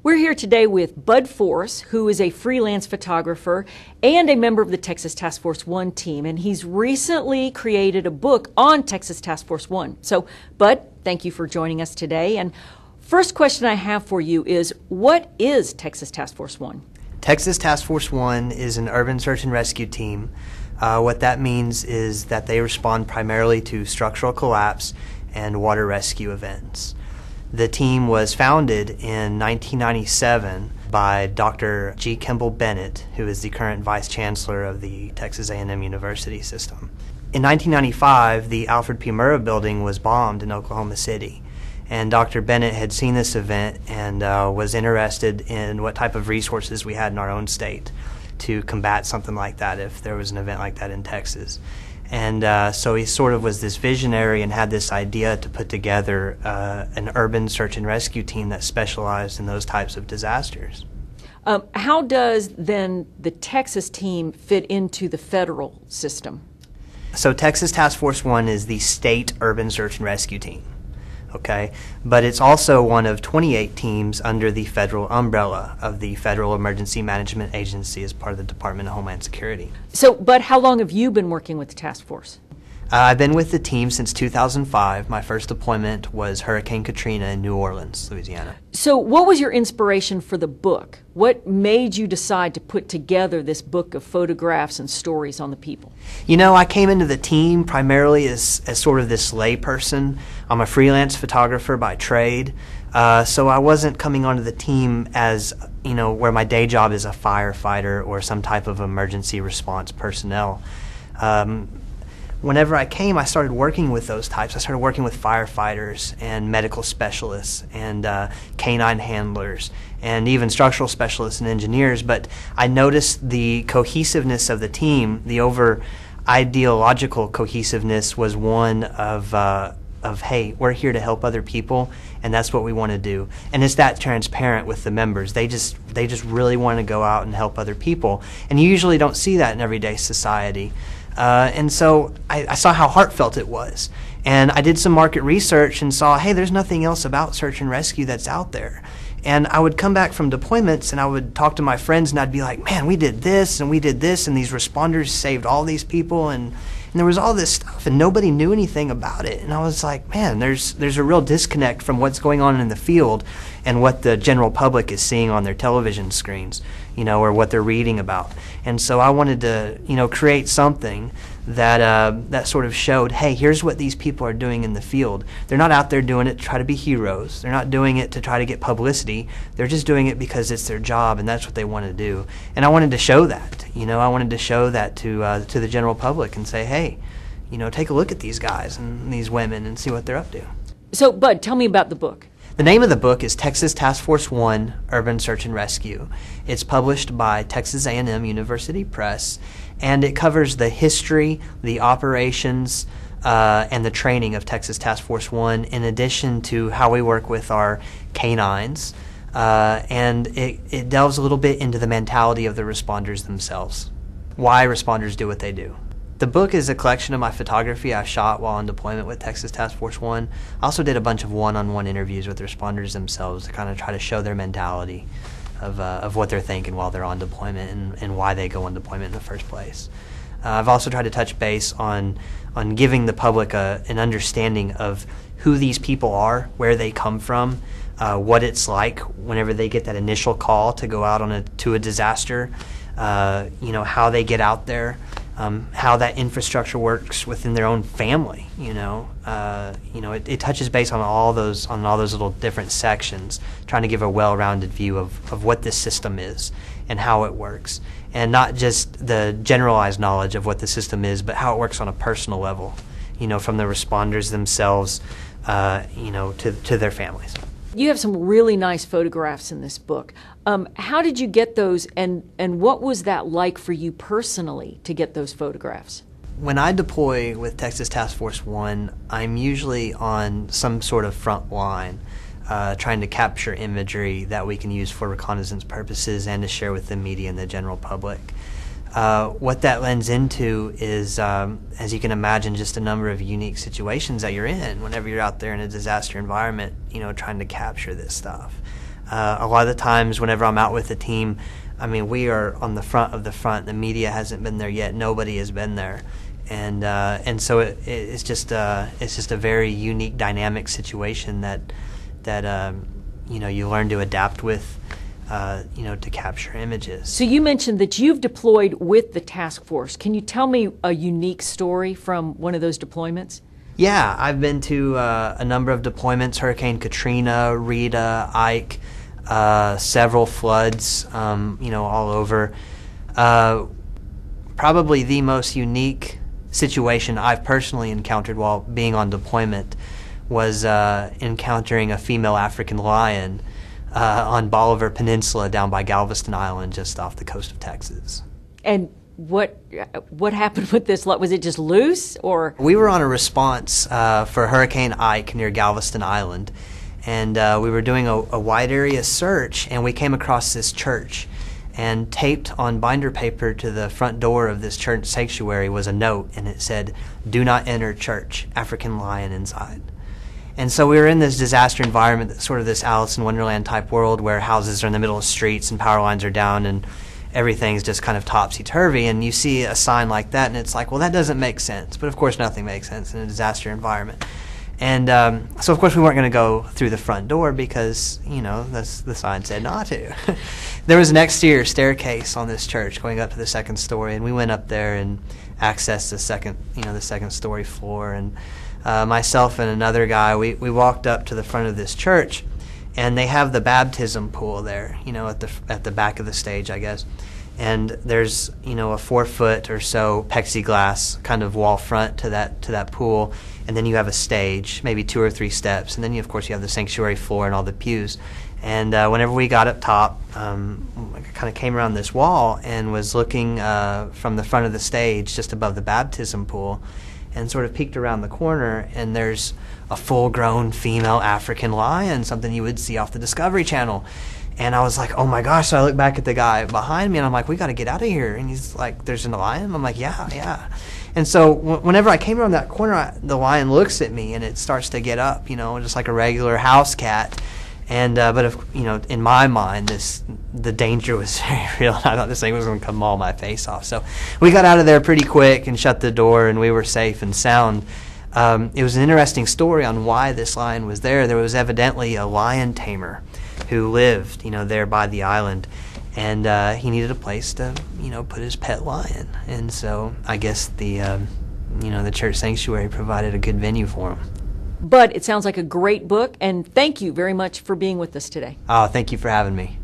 We're here today with Bud Force, who is a freelance photographer and a member of the Texas Task Force One team, and he's recently created a book on Texas Task Force One. So, Bud, thank you for joining us today. And first question I have for you is, what is Texas Task Force One? Texas Task Force One is an urban search and rescue team. What that means is that they respond primarily to structural collapse and water rescue events. The team was founded in 1997 by Dr. G. Kimball Bennett, who is the current Vice Chancellor of the Texas A&M University system. In 1995, the Alfred P. Murrah building was bombed in Oklahoma City, and Dr. Bennett had seen this event and was interested in what type of resources we had in our own state to combat something like that if there was an event like that in Texas. And so he sort of was this visionary and had this idea to put together an urban search and rescue team that specialized in those types of disasters. How does then the Texas team fit into the federal system? So Texas Task Force One is the state urban search and rescue team. Okay, but it's also one of 28 teams under the federal umbrella of the Federal Emergency Management Agency as part of the Department of Homeland Security. So, but how long have you been working with the task force? I've been with the team since 2005. My first deployment was Hurricane Katrina in New Orleans, Louisiana. So what was your inspiration for the book? What made you decide to put together this book of photographs and stories on the people? You know, I came into the team primarily as sort of this lay person. I'm a freelance photographer by trade, so I wasn't coming onto the team as, you know, where my day job is a firefighter or some type of emergency response personnel. Whenever I came, I started working with those types. I started working with firefighters and medical specialists and canine handlers and even structural specialists and engineers. But I noticed the cohesiveness of the team, the ideological cohesiveness was one of hey, we're here to help other people, and that's what we want to do. And it's that transparent with the members. They just really want to go out and help other people. And you usually don't see that in everyday society. And so I saw how heartfelt it was. And I did some market research and saw, hey, there's nothing else about search and rescue that's out there. And I would come back from deployments and I would talk to my friends and I'd be like, man, we did this and these responders saved all these people and there was all this stuff and nobody knew anything about it. And I was like, man, there's a real disconnect from what's going on in the field and what the general public is seeing on their television screens, you know, or what they're reading about. And so I wanted to, you know, create something that sort of showed, hey, here's what these people are doing in the field. They're not out there doing it to try to be heroes. They're not doing it to try to get publicity. They're just doing it because it's their job and that's what they want to do. And I wanted to show that, you know, I wanted to show that to the general public and say, hey, you know, take a look at these guys and these women and see what they're up to. So, Bud, tell me about the book. The name of the book is Texas Task Force One, Urban Search and Rescue. It's published by Texas A&M University Press, and it covers the history, the operations, and the training of Texas Task Force One, in addition to how we work with our canines, and it delves a little bit into the mentality of the responders themselves, why responders do what they do. The book is a collection of my photography I shot while on deployment with Texas Task Force One. I also did a bunch of one-on-one interviews with responders themselves to kind of try to show their mentality of what they're thinking while they're on deployment and why they go on deployment in the first place. I've also tried to touch base on giving the public an understanding of who these people are, where they come from, what it's like whenever they get that initial call to go out to a disaster, you know, how they get out there. How that infrastructure works within their own family, you know, it touches base on all those little different sections, trying to give a well-rounded view of what this system is and how it works, and not just the generalized knowledge of what the system is, but how it works on a personal level, you know, from the responders themselves, you know, to their families. You have some really nice photographs in this book. How did you get those, and what was that like for you personally to get those photographs? When I deploy with Texas Task Force One, I'm usually on some sort of front line, trying to capture imagery that we can use for reconnaissance purposes and to share with the media and the general public. What that lends into is, as you can imagine, just a number of unique situations that you're in whenever you're out there in a disaster environment, you know, trying to capture this stuff. A lot of the times whenever I'm out with the team, I mean, we are on the front of the front. The media hasn't been there yet. Nobody has been there. And so it's just a very unique, dynamic situation that you learn to adapt with, to capture images. So you mentioned that you've deployed with the task force. Can you tell me a unique story from one of those deployments? Yeah, I've been to a number of deployments: Hurricane Katrina, Rita, Ike, several floods, all over. Probably the most unique situation I've personally encountered while being on deployment was encountering a female African lion on Bolivar Peninsula down by Galveston Island, just off the coast of Texas. And what happened with this? Was it just loose, or? We were on a response for Hurricane Ike near Galveston Island, and we were doing a wide area search, and we came across this church. And taped on binder paper to the front door of this church sanctuary was a note, and it said, "Do not enter church, African lion inside." And so we were in this disaster environment, sort of this Alice in Wonderland type world where houses are in the middle of streets and power lines are down and everything's just kind of topsy-turvy. And you see a sign like that, and it's like, well, that doesn't make sense. But of course, nothing makes sense in a disaster environment. And so, of course, we weren't going to go through the front door because, the sign said not to. There was an exterior staircase on this church going up to the second story, and we went up there and accessed the second story floor. And myself and another guy, we walked up to the front of this church, and they have the baptism pool there, at the back of the stage, I guess. And there's a 4-foot or so plexiglass kind of wall front to that pool, and then you have a stage, maybe 2 or 3 steps, and then you have the sanctuary floor and all the pews. And whenever we got up top, I kind of came around this wall and was looking from the front of the stage, just above the baptism pool, and sort of peeked around the corner, and there's a full-grown female African lion, something you would see off the Discovery Channel. And I was like, oh my gosh. So I look back at the guy behind me, and I'm like, we got to get out of here. And he's like, there's a lion? I'm like, yeah. And so whenever I came around that corner, the lion looks at me, and it starts to get up, just like a regular house cat. And but in my mind, the danger was very real. I thought this thing was going to come maul my face off. So we got out of there pretty quick and shut the door, and we were safe and sound. It was an interesting story on why this lion was there. There was evidently a lion tamer who lived, there by the island, and he needed a place to, put his pet lion. And so I guess the church sanctuary provided a good venue for him. But it sounds like a great book, and thank you very much for being with us today. Oh, thank you for having me.